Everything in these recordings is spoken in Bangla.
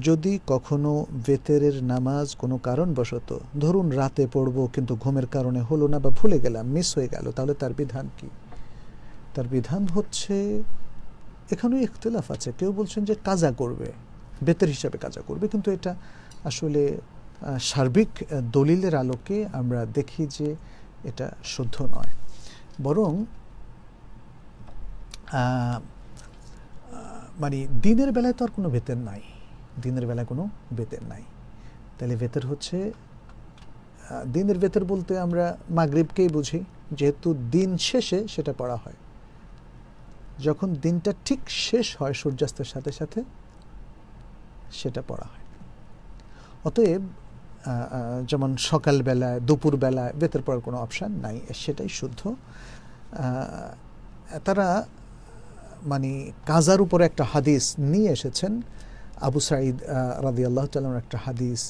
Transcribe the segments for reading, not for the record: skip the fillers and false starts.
যদি কখনো বেতেরের নামাজ কোনো কারণবশত, ধরুন রাতে পড়ব কিন্তু ঘুমের কারণে হলো না বা ভুলে গেলাম, মিস হয়ে গেল, তাহলে তার বিধান কি? তার বিধান হচ্ছে, এখানেও ইখতিলাফ আছে। কেউ বলছেন যে কাজা করবে, বেতের হিসাবে কাজা করবে, কিন্তু এটা আসলে সার্বিক দলিলের আলোকে আমরা দেখি যে এটা শুদ্ধ নয়। বরং মানে দিনের বেলায় তো আর কোনো বেতের নাই, দিনের বেলায় কোনো বেতের নাই। তাহলে বেতের হচ্ছে, দিনের বেতের বলতে আমরা মাগরিবকেই বুঝি, যেহেতু দিন শেষে সেটা পড়া হয়, যখন দিনটা ঠিক শেষ হয় সূর্যাস্তের সাথে সাথে সেটা পড়া হয়। অতএব যেমন সকালবেলায় দুপুরবেলায় বেতের পড়ার কোনো অপশান নাই, সেটাই শুদ্ধ। তারা মানে কাজার উপরে একটা হাদিস নিয়ে এসেছেন, আবু সাঈদ রাদিয়াল্লাহু তাআলা একটা হাদিস,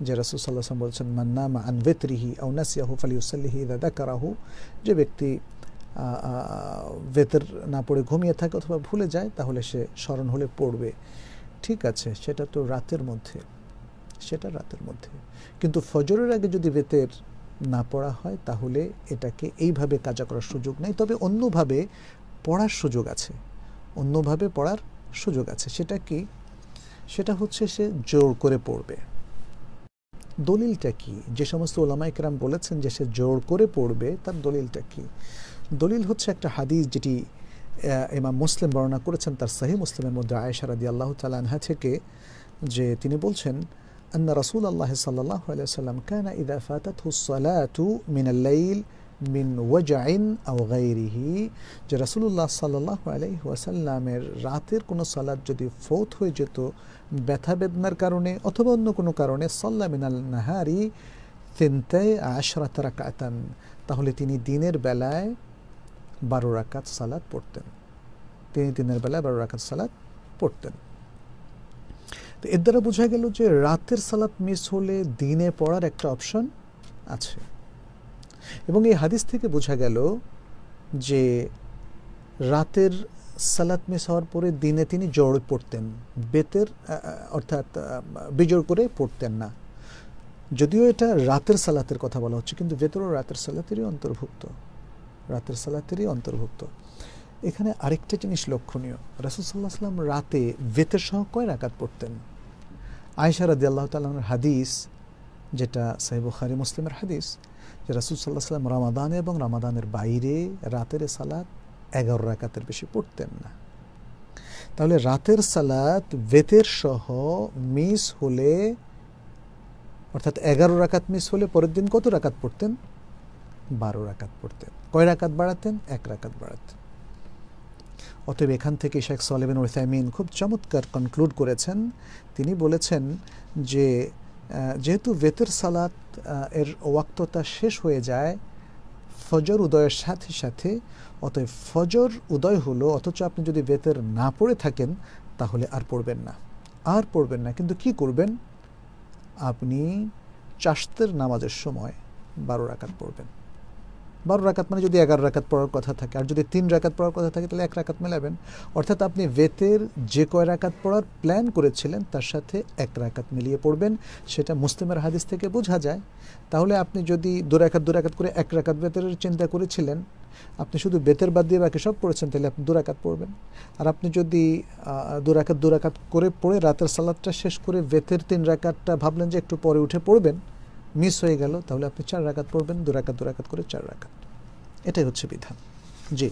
যে রাসূল সাল্লাল্লাহু আলাইহি ওয়াসাল্লাম বলছেন, মান নামা আন ওয়িতরিহি আও নাসিয়াহু ফালিউসাল্লিহি ইযা যাকারাহু, যে ব্যক্তি ওয়েতর না পড়ে ঘুমিয়ে থাকে অথবা ভুলে যায়, তাহলে সে স্মরণ হলে পড়বে। ঠিক আছে, সেটা তো রাতের মধ্যে, সেটা রাতের মধ্যে। কিন্তু ফজরের আগে যদি বেতের না পড়া হয় তাহলে এটাকে এইভাবে কাজা করার সুযোগ নেই। তবে অন্যভাবে পড়ার সুযোগ আছে, অন্যভাবে পড়ার সুযোগ আছে। সেটা কি? সেটা হচ্ছে সে জোর করে পড়বে। দলিলটা কি? যে সমস্ত ওলামা ইকরাম বলেছেন যে সে জোর করে পড়বে, তার দলিলটা কি? দলিল হচ্ছে একটা হাদিস যেটি ইমাম মুসলিম বর্ণনা করেছেন তার সহিহ মুসলিমের মধ্যে, আয়েশা রাদিয়াল্লাহু তাআলা আনহা থেকে, যে তিনি বলছেন, আন্না রাসূলুল্লাহ সাল্লাল্লাহু আলাইহি ওয়াসাল্লাম কানা ইযা ফাতাতহু সলাতু মিনাল লাইল মিন ওয়াজআইন আও গায়রিহি, যে রাসূলুল্লাহ সাল্লাল্লাহু আলাইহি ওয়াসাল্লামের রাতের কোনো সালাত যদি ফৌত হয়ে যেত ব্যথা বেদনার কারণে অথবা অন্য কোনো কারণে, সাল্লা মিনাল নাহারি তিনতাই আশরাত রাকাতান, তাহলে তিনি দিনের বেলায় 12 রাকাত সালাত পড়তেন, তিনি দিনের বেলায় 12 রাকাত সালাত পড়তেন। তো এর দ্বারা বোঝা গেল যে রাতের সালাত মিস হলে দিনে পড়ার একটা অপশন আছে। এবং এই হাদিস থেকে বোঝা গেল যে রাতের সালাত মিস হওয়ার পরে দিনে তিনি জোড় পড়তেন, বেতের অর্থাৎ বিজোড় করে পড়তেন না। যদিও এটা রাতের সালাতের কথা বলা হচ্ছে, কিন্তু বেতেরও রাতের সালাতেরই অন্তর্ভুক্ত, রাতের সালাতেরই অন্তর্ভুক্ত। এখানে আরেকটা জিনিস লক্ষণীয়, রাসূল সাল্লাল্লাহু আলাইহি ওয়াসাল্লাম রাতে বেতের সহ কয় রাকাত পড়তেন? আয়েশা রাদিয়াল্লাহু তাআলার হাদিস, যেটা সহিহ বুখারী মুসলিমের হাদিস, যে রাসূল সাল্লাল্লাহু আলাইহি ওয়াসাল্লাম রমাদানে এবং রমাদানের বাইরে রাতের সালাত 11 রাকাতের বেশি পড়তেন না। তাহলে রাতের সালাত বেতের সহ মিস হলে, অর্থাৎ 11 রাকাত মিস হলে পরের দিন কত রাকাত পড়তেন? 12 রাকাত পড়তেন। কয় রাকাত বাড়াতেন? 1 রাকাত বাড়াতেন। অতএব এখান থেকে শেখ সালেহ বিন উসাইমিন খুব চমৎকার কনক্লুড করেছেন। তিনি বলেছেন যে যেহেতু বেতের সালাত এর ওয়াক্তটা শেষ হয়ে যায় ফজর উদয়ের সাথে সাথে, অতএব ফজর উদয় হলো অথচ আপনি যদি বেতের না পড়ে থাকেন তাহলে আর পড়বেন না, আর পড়বেন না। কিন্তু কি করবেন? আপনি চাশতের নামাজের সময় 12 রাকাত পড়বেন। 12 রাকাত মানে যদি 11 রাকাত পড়ার কথা থাকে, আর যদি 3 রাকাত পড়ার কথা থাকে তাহলে 1 রাকাত মেলাবেন। অর্থাৎ আপনি বেতের যে কয় রাকাত পড়ার প্ল্যান করেছিলেন তার সাথে 1 রাকাত মিলিয়ে পড়বেন। সেটা মুসলিমের হাদিস থেকে বোঝা যায়। তাহলে আপনি যদি 2 রাকাত করে 1 রাকাত বেতের চিন্তা করেছিলেন, আপনি শুধু বেতের বাদ দিয়ে বাকি সব পড়েছেন, তাহলে আপনি 2 রাকাত পড়বেন। আর আপনি যদি 2 রাকাত করে পড়ে রাতের সালাতটা শেষ করে বেতের 3 রাকাতটা ভাবলেন যে একটু পরে উঠে পড়বেন, মিস হয়ে গেল, তাহলে আপনি 4 রাকাত পড়বেন, 2 রাকাত করে 4 রাকাত। এটাই হচ্ছে বিধান। জি।